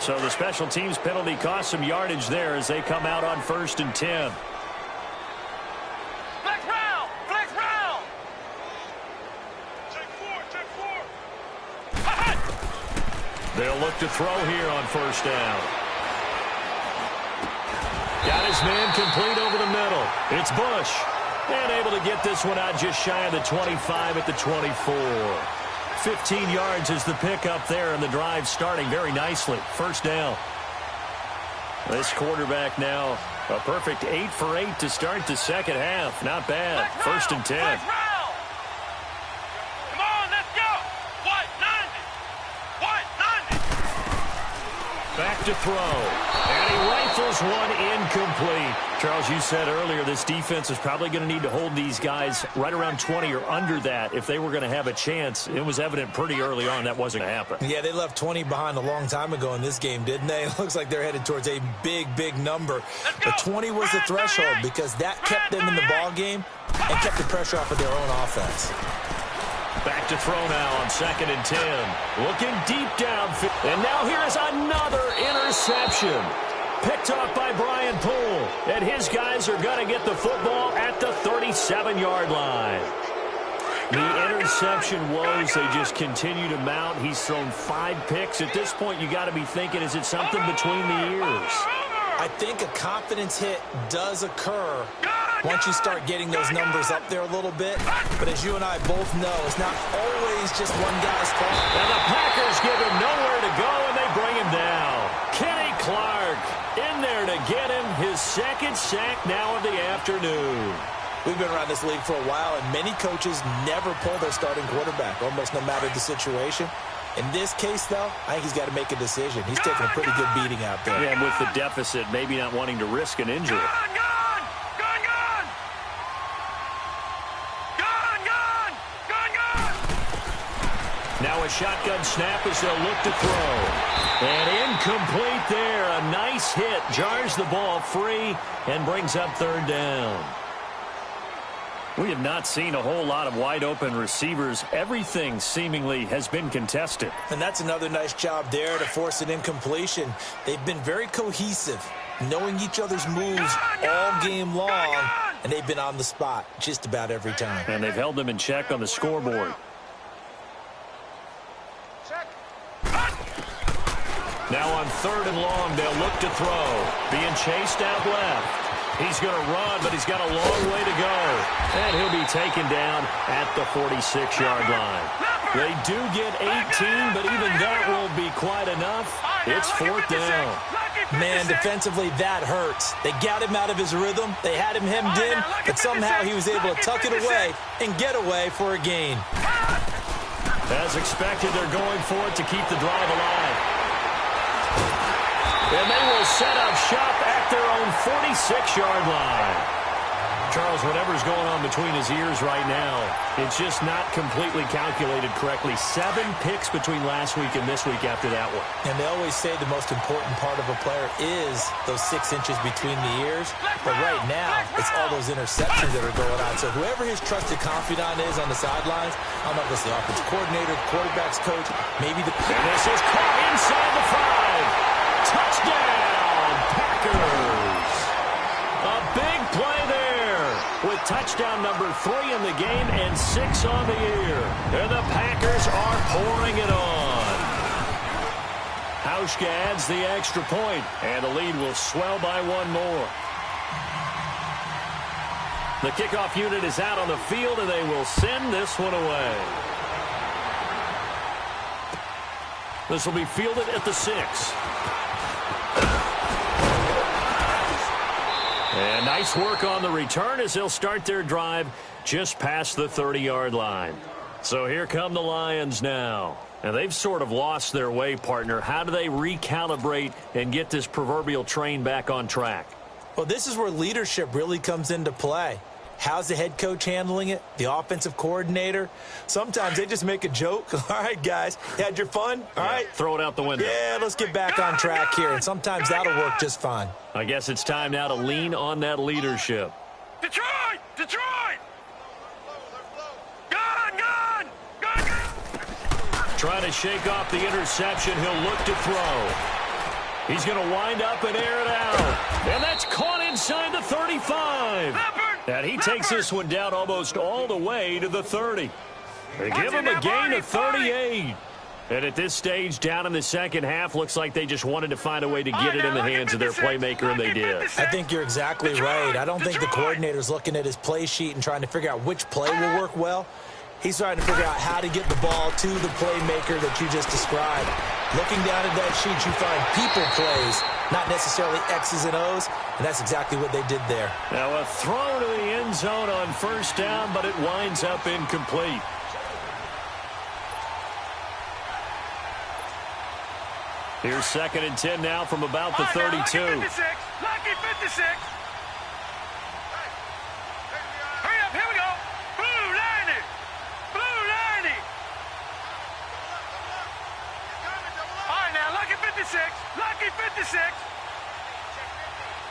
So the special teams penalty cost some yardage there as they come out on 1st and 10. Flex round! Flex round! Check 4, check 4. They'll look to throw here on 1st down. Got his man complete over the middle. It's Bush. And able to get this one out just shy of the 25 at the 24. 15 yards is the pickup there, and the drive starting very nicely. 1st down. This quarterback now a perfect 8 for 8 to start the second half. Not bad. 1st and 10. Flex round! Come on, let's go! What? 90! What? 90! Back to throw. And he rifles one incomplete. Charles, you said earlier this defense is probably going to need to hold these guys right around 20 or under that if they were going to have a chance. It was evident pretty early on that wasn't going to happen. Yeah, they left 20 behind a long time ago in this game, didn't they? It looks like they're headed towards a big, big number. But 20 was the threshold because that kept them in the ball game and kept the pressure off of their own offense. Back to throw now on 2nd and 10. Looking deep downfield. And now here is another interception. Picked off by Brian Poole. And his guys are going to get the football at the 37-yard line. The interception woes, they just continue to mount. He's thrown 5 picks. At this point, you got to be thinking, is it something between the ears? I think a confidence hit does occur once you start getting those numbers up there a little bit. But as you and I both know, it's not always just one guy's fault. And the Packers give him nowhere to go, and they bring him down. Kenny Clark in there to get him his 2nd sack now of the afternoon. We've been around this league for a while, and many coaches never pull their starting quarterback, almost no matter the situation. In this case, though, I think he's got to make a decision. He's taking a pretty good beating out there. Yeah, and with the deficit, maybe not wanting to risk an injury. Gun, gun! Gun, gun! Gun, gun! Gun, gun! Now a shotgun snap as they'll look to throw. And incomplete there. A nice hit. Jars the ball free and brings up 3rd down. We have not seen a whole lot of wide-open receivers. Everything seemingly has been contested. And that's another nice job there to force an incompletion. They've been very cohesive, knowing each other's moves all game long, and they've been on the spot just about every time. And they've held them in check on the scoreboard. Now on 3rd and long, they'll look to throw. Being chased out left. He's going to run, but he's got a long way to go. And he'll be taken down at the 46-yard line. They do get 18, but even that won't be quite enough. It's 4th down. Man, defensively, that hurts. They got him out of his rhythm. They had him hemmed in, but somehow he was able to tuck it away and get away for a gain. As expected, they're going for it to keep the drive alive. And they will set up shop at their own 46-yard line. Charles, whatever's going on between his ears right now, it's just not completely calculated correctly. 7 picks between last week and this week after that one. And they always say the most important part of a player is those 6 inches between the ears. But right now, it's all those interceptions that are going on. So whoever his trusted confidant is on the sidelines, I don't know if it's the offensive coordinator, the quarterback's coach, maybe the... And this is caught inside the 5. Touchdown, Packers. A big play there with touchdown number 3 in the game and 6 on the year. And the Packers are pouring it on. Hauschka adds the extra point, and the lead will swell by 1 more. The kickoff unit is out on the field, and they will send this one away. This will be fielded at the 6. And nice work on the return as they'll start their drive just past the 30-yard line. So here come the Lions now. And they've sort of lost their way, partner. How do they recalibrate and get this proverbial train back on track? Well, this is where leadership really comes into play. How's the head coach handling it? The offensive coordinator? Sometimes they just make a joke. All right, guys, you had your fun? All right. Throw it out the window. Yeah, let's get back on track here. And sometimes that'll work just fine. I guess it's time now to lean on that leadership. Detroit! Detroit! Gone! Gone! Gone! Gone! Trying to shake off the interception. He'll look to throw. He's going to wind up and air it out. And that's caught inside the 35. And he takes this one down almost all the way to the 30. They give him a gain of 38. And at this stage, down in the second half, looks like they just wanted to find a way to get it in the hands of their playmaker, and they did. I think you're exactly right. I don't think the coordinator's looking at his play sheet and trying to figure out which play will work well. He's trying to figure out how to get the ball to the playmaker that you just described. Looking down at that sheet, you find people plays, not necessarily X's and O's, and that's exactly what they did there. Now a throw to the end zone on first down, but it winds up incomplete. Here's 2nd and 10 now from about the 32. Lucky 56. Hurry up, here we go. Blue 90. Blue 90. All right, now, lucky 56. Lucky 56.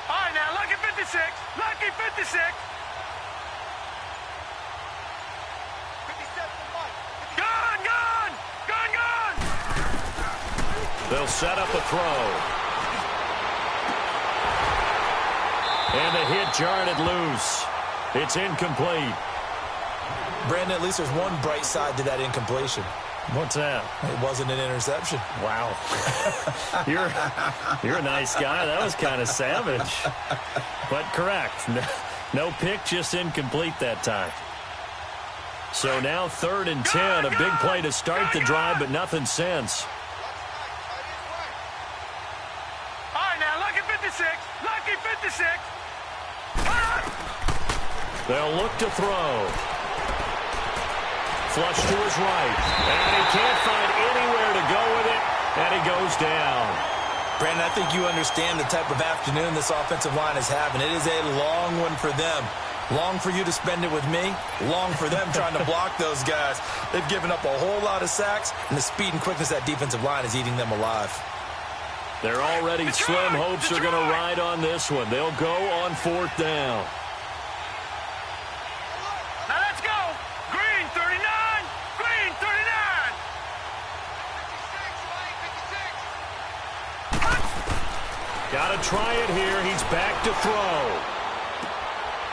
All right, now, lucky 56. Lucky 56. 57 for Mike. Gone, gone. Gone, gone. They'll set up a throw. And the hit jarred it loose. It's incomplete. Brandon, at least there's one bright side to that incompletion. What's that? It wasn't an interception. Wow. You're a nice guy. That was kind of savage. But correct. No pick, just incomplete that time. So now 3rd and 10. A big play to start the drive, but nothing since. All right, now, lucky 56. Lucky 56. They'll look to throw. Flush to his right. And he can't find anywhere to go with it. And he goes down. Brandon, I think you understand the type of afternoon this offensive line is having. It is a long one for them. Long for you to spend it with me. Long for them trying to block those guys. They've given up a whole lot of sacks, and the speed and quickness of that defensive line is eating them alive. They're already slim hopes are going to ride on this one. They'll go on 4th down. Now let's go. Green 39. Green 39. 56, Got to try it here. He's back to throw.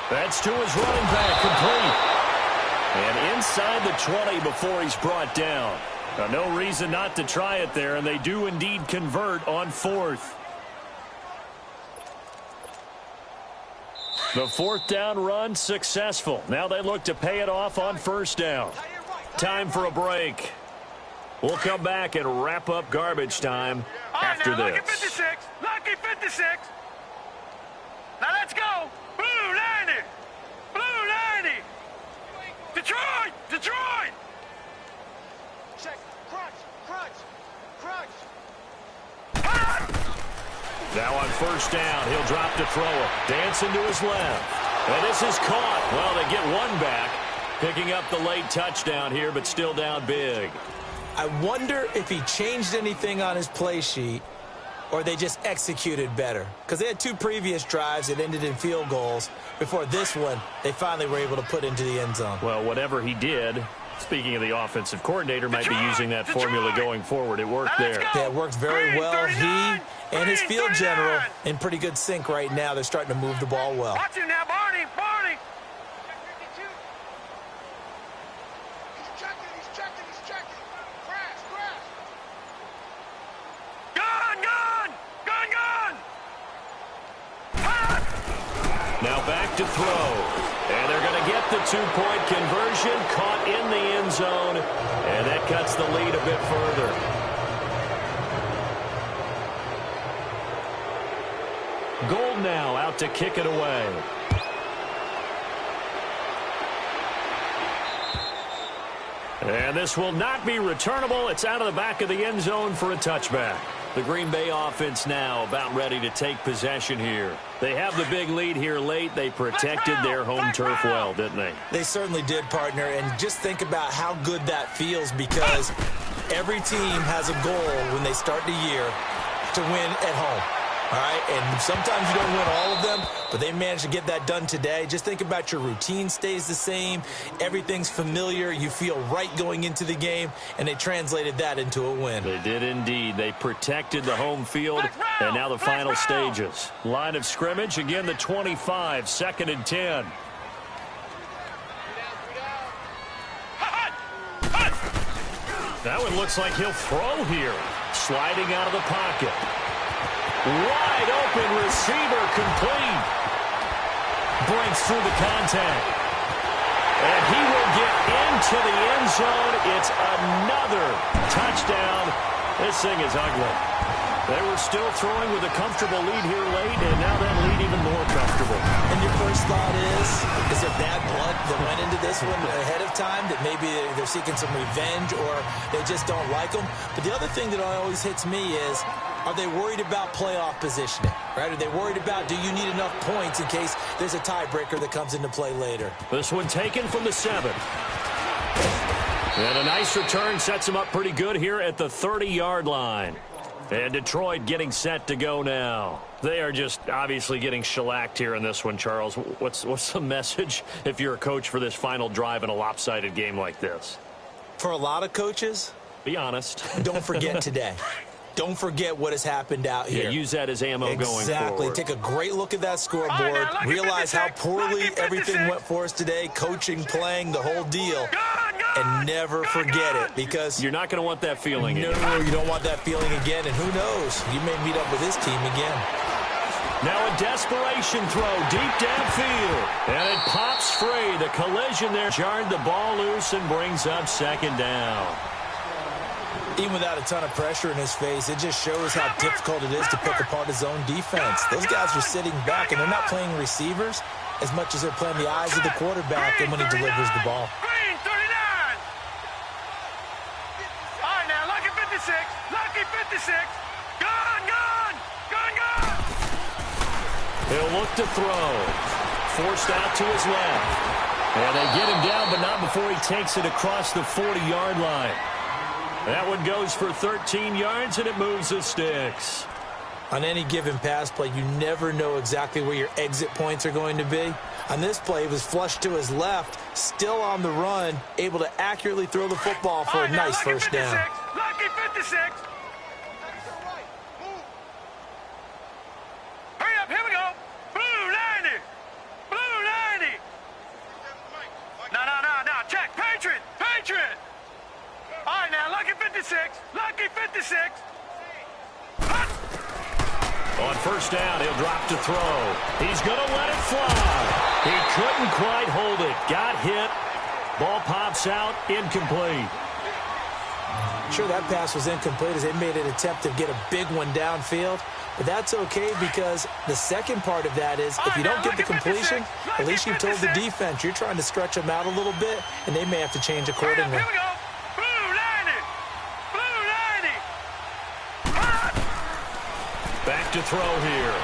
That's to his running back, complete. And inside the 20 before he's brought down. Now, no reason not to try it there, and they do indeed convert on 4th. The 4th down run successful. Now they look to pay it off on 1st down. Time for a break. We'll come back and wrap up garbage time after now, this. Lucky 56. Lucky 56. Now let's go. Blue 90. Blue 90. Detroit. Detroit. check, crunch, crunch, crunch. Now on 1st down, he'll drop to throw it. Dancing to his left. And this is caught. Well, they get one back. Picking up the late touchdown here, but still down big. I wonder if he changed anything on his play sheet or they just executed better. Because they had 2 previous drives that ended in field goals. Before this one, they finally were able to put into the end zone. Well, whatever he did, speaking of the offensive coordinator, might be using that formula going forward. It worked there. Yeah, it worked very well. He and his field general in pretty good sync right now. They're starting to move the ball well. Watch him now, Barney. Barney. He's checking, he's checking, he's checking. Crash, crash. Gone, gone. Gone, gone. Now back to throw. And they're going to get the 2-point conversion, caught in the end zone, and that cuts the lead a bit further. Gold now out to kick it away. And this will not be returnable. It's out of the back of the end zone for a touchback. The Green Bay offense now about ready to take possession here. They have the big lead here late. They protected their home turf well, didn't they? They certainly did, partner. And just think about how good that feels, because every team has a goal when they start the year to win at home. All right, and sometimes you don't win all of them, but they managed to get that done today. Just think about your routine stays the same. Everything's familiar. You feel right going into the game, and they translated that into a win. They did indeed. They protected the home field, and now the final stages. Line of scrimmage, again the 25, 2nd and 10. That one looks like he'll throw here. Sliding out of the pocket. Wide open receiver, complete. Breaks through the contact. And he will get into the end zone. It's another touchdown. This thing is ugly. They were still throwing with a comfortable lead here late, and now that lead even more comfortable. And your first thought is there bad blood that went into this one ahead of time, that maybe they're seeking some revenge or they just don't like them? But the other thing that always hits me is, are they worried about playoff positioning, right? Are they worried about, do you need enough points in case there's a tiebreaker that comes into play later? This one taken from the 7. And a nice return sets him up pretty good here at the 30-yard line. And Detroit getting set to go now. They are just obviously getting shellacked here in this one, Charles. What's the message if you're a coach for this final drive in a lopsided game like this? For a lot of coaches, be honest. Don't forget today. Don't forget what has happened out here. Yeah, use that as ammo going forward. Exactly. Take a great look at that scoreboard. Realize how poorly everything went for us today. Coaching, playing, the whole deal. And never forget it, because you're not going to want that feeling again. No, you don't want that feeling again. And who knows? You may meet up with this team again. Now a desperation throw deep downfield. And it pops free. The collision there jarred the ball loose and brings up 2nd down. Even without a ton of pressure in his face, it just shows how difficult it is to pick apart his own defense. Those guys are sitting back, and they're not playing receivers as much as they're playing the eyes of the quarterback and when he delivers the ball. Green 39. All right, now, Lucky 56. Lucky 56. Gone, gone. Gone, gone. He'll look to throw. Forced out to his left. And they get him down, but not before he takes it across the 40-yard line. That one goes for 13 yards, and it moves the sticks. On any given pass play, you never know exactly where your exit points are going to be. On this play, it was flushed to his left, still on the run, able to accurately throw the football for a nice first down. Lucky 56. Hurry up, here we go. Blue 90. Blue 90. No. Check. Patriot. Patriot. All right, now, Lucky 56. Lucky 56. On first down, he'll drop to throw. He's going to let it fly. He couldn't quite hold it. Got hit. Ball pops out. Incomplete. Sure, that pass was incomplete as they made an attempt to get a big one downfield. But that's okay, because the second part of that is, if you don't get the completion, at least you've told the defense you're trying to stretch them out a little bit, and they may have to change accordingly. Here we go. Back to throw here.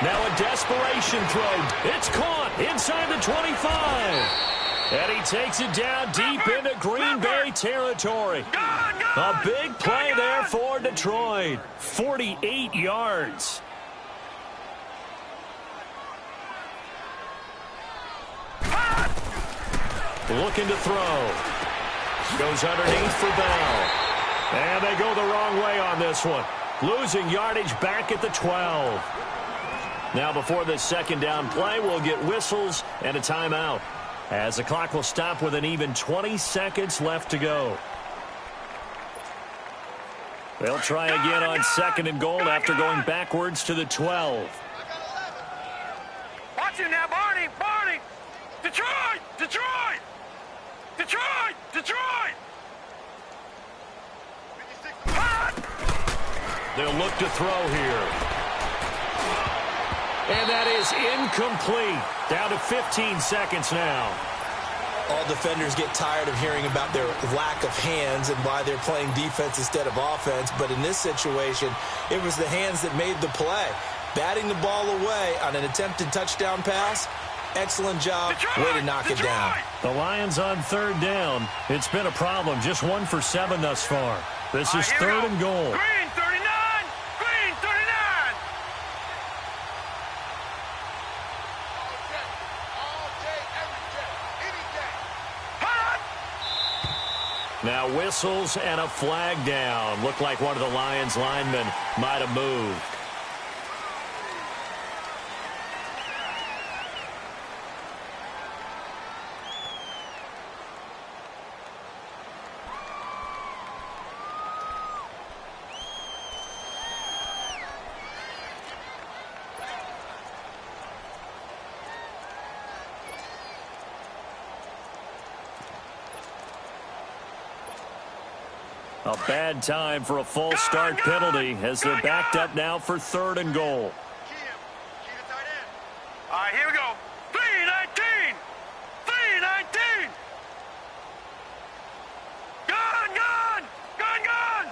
Now a desperation throw. It's caught inside the 25. And he takes it down deep into Green Bay territory. A big play there for Detroit. 48 yards. Looking to throw. Goes underneath for Bell. And they go the wrong way on this one. Losing yardage back at the 12. Now before this 2nd down play, we'll get whistles and a timeout, as the clock will stop with an even 20 seconds left to go. They'll try again on 2nd and goal after going backwards to the 12. Watch him now, Barney. Barney. Detroit. Detroit. Detroit. Detroit. They'll look to throw here. And that is incomplete. Down to 15 seconds now. All defenders get tired of hearing about their lack of hands and why they're playing defense instead of offense. But in this situation, it was the hands that made the play. Batting the ball away on an attempted touchdown pass. Excellent job. Way to knock it down. The Lions on 3rd down. It's been a problem. Just 1 for 7 thus far. This is 3rd and goal. Green 39. Green 39. All day, every day, any day. Hot. Now whistles and a flag down. Looked like one of the Lions linemen might have moved. A bad time for a false start penalty as they're backed up now for 3rd and goal. Key him. Key the tight end. All right, here we go. 319. 319. Gun, gun. Gun, gun.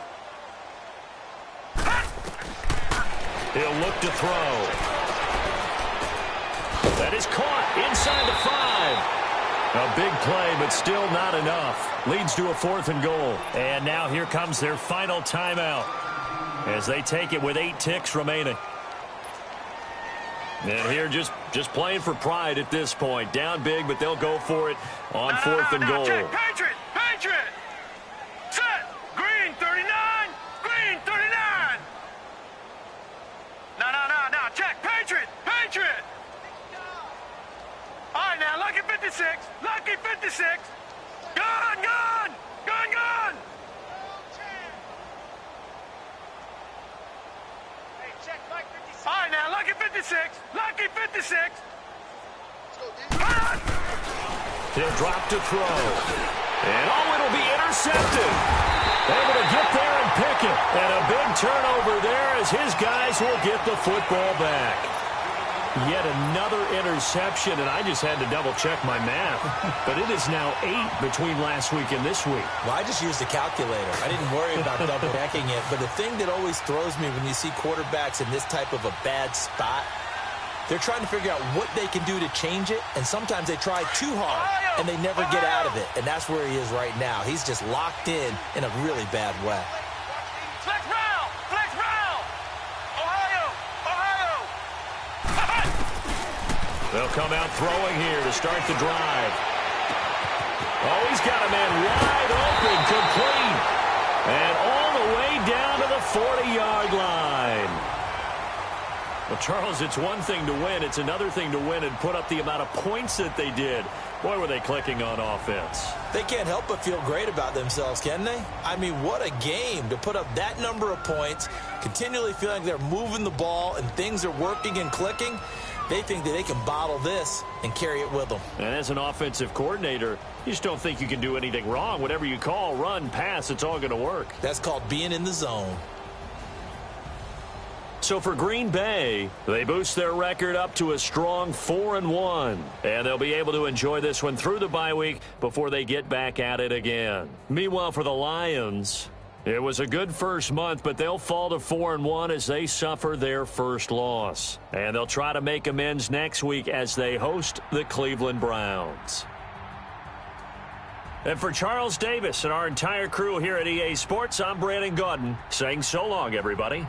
Hot. He'll look to throw. That is caught inside the 5. A big play, but still not enough. Leads to a 4th and goal. And now here comes their final timeout as they take it with 8 ticks remaining. And here just playing for pride at this point. Down big, but they'll go for it on 4th and goal. Check. Patriot. Patriot. Set. Green 39. Green 39. No. Check. Patriot. Patriot. All right, now, lucky 56. Lucky 56. Gun, gun. Gun, gun. Hey, check Mike 56. All right, now, lucky 56. Lucky 56. Let's go, D. Hot. He'll drop to throw. And it'll be intercepted. Able to get there and pick it. And a big turnover there as his guys will get the football back. Yet another interception, and I just had to double-check my math. But it is now 8 between last week and this week. Well, I just used a calculator. I didn't worry about double-checking it. But the thing that always throws me when you see quarterbacks in this type of a bad spot, they're trying to figure out what they can do to change it, and sometimes they try too hard, and they never get out of it. And that's where he is right now. He's just locked in a really bad way. Flex round. Flex round. Ohio. They'll come out throwing here to start the drive. Oh, he's got a man wide open, complete. And all the way down to the 40-yard line. Well, Charles, it's one thing to win. It's another thing to win and put up the amount of points that they did. Boy, were they clicking on offense. They can't help but feel great about themselves, can they? I mean, what a game to put up that number of points, continually feeling they're moving the ball and things are working and clicking. They think that they can bottle this and carry it with them. And as an offensive coordinator, you just don't think you can do anything wrong. Whatever you call, run, pass, it's all going to work. That's called being in the zone. So for Green Bay, they boost their record up to a strong 4-1. And they'll be able to enjoy this one through the bye week before they get back at it again. Meanwhile, for the Lions, it was a good first month, but they'll fall to 4-1 as they suffer their first loss. And they'll try to make amends next week as they host the Cleveland Browns. And for Charles Davis and our entire crew here at EA Sports, I'm Brandon Gaudin saying so long, everybody.